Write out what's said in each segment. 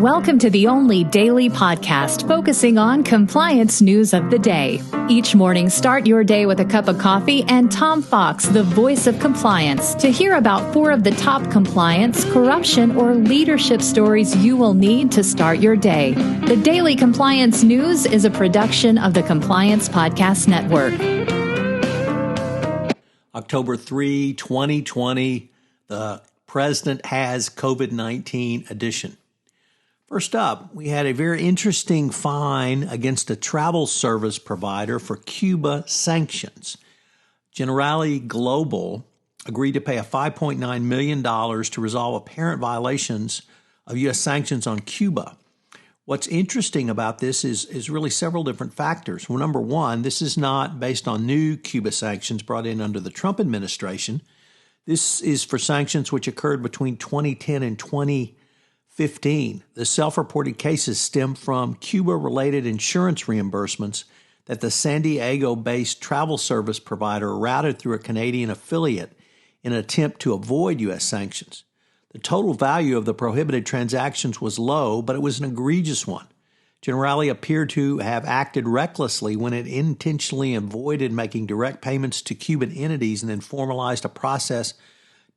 Welcome to the only daily podcast focusing on compliance news of the day. Each morning, start your day with a cup of coffee and Tom Fox, the voice of compliance, to hear about 4 of the top compliance, corruption, or leadership stories you will need to start your day. The Daily Compliance News is a production of the Compliance Podcast Network. October 3, 2020, the President has COVID-19 edition. First up, we had a very interesting fine against a travel service provider for Cuba sanctions. Generali Global agreed to pay a $5.9 million to resolve apparent violations of U.S. sanctions on Cuba. What's interesting about this is really several different factors. Well, number one, this is not based on new Cuba sanctions brought in under the Trump administration. This is for sanctions which occurred between 2010 and 2015. The self-reported cases stem from Cuba-related insurance reimbursements that the San Diego-based travel service provider routed through a Canadian affiliate in an attempt to avoid U.S. sanctions. The total value of the prohibited transactions was low, but it was an egregious one. Generali appeared to have acted recklessly when it intentionally avoided making direct payments to Cuban entities and then formalized a process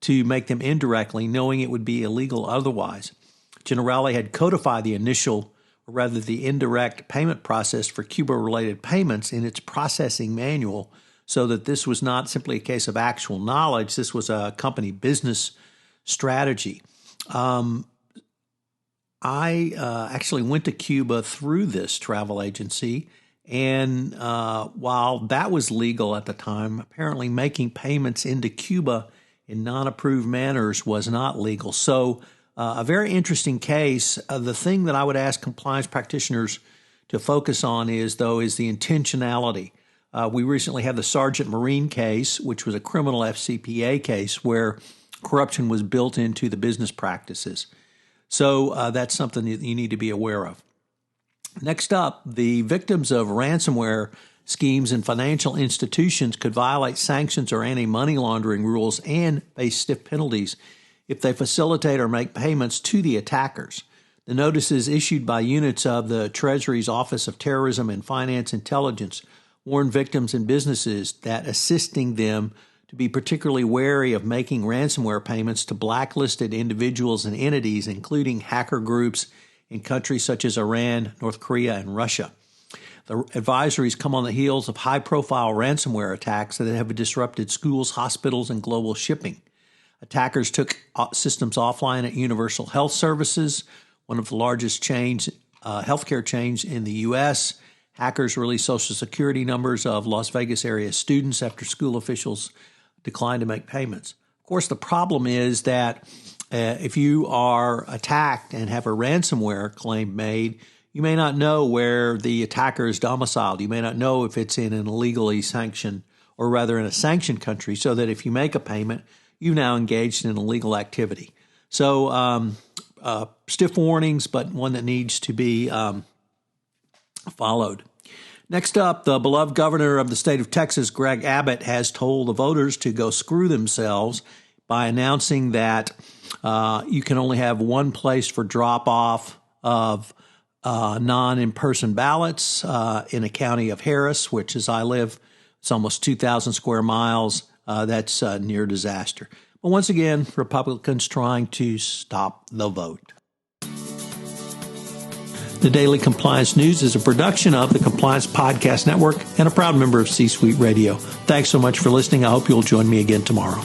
to make them indirectly, knowing it would be illegal otherwise. Generali had codified the the indirect payment process for Cuba-related payments in its processing manual so that this was not simply a case of actual knowledge. This was a company business strategy. I actually went to Cuba through this travel agency, and while that was legal at the time, apparently making payments into Cuba in non-approved manners was not legal. So a very interesting case. The thing that I would ask compliance practitioners to focus on is the intentionality. We recently had the Sergeant Marine case, which was a criminal FCPA case where corruption was built into the business practices. So that's something that you need to be aware of. Next up, the victims of ransomwear schemes in financial institutions could violate sanctions or anti-money laundering rules and face stiff penalties if they facilitate or make payments to the attackers. The notices issued by units of the Treasury's Office of Terrorism and Finance Intelligence warn victims and businesses that assisting them to be particularly wary of making ransomware payments to blacklisted individuals and entities, including hacker groups in countries such as Iran, North Korea, and Russia. The advisories come on the heels of high-profile ransomware attacks that have disrupted schools, hospitals, and global shipping. Attackers took systems offline at Universal Health Services, one of the largest healthcare chains in the U.S. Hackers released Social Security numbers of Las Vegas area students after school officials declined to make payments. Of course, the problem is that if you are attacked and have a ransomware claim made, you may not know where the attacker is domiciled. You may not know if it's in an illegally sanctioned, or rather in a sanctioned country, so that if you make a payment, you've now engaged in illegal activity. So stiff warnings, but one that needs to be followed. Next up, the beloved governor of the state of Texas, Greg Abbott, has told the voters to go screw themselves by announcing that you can only have one place for drop-off of non-in-person ballots in a county of Harris, which, as I live, it's almost 2,000 square miles. That's near disaster. But once again, Republicans trying to stop the vote. The Daily Compliance News is a production of the Compliance Podcast Network and a proud member of C-Suite Radio. Thanks so much for listening. I hope you'll join me again tomorrow.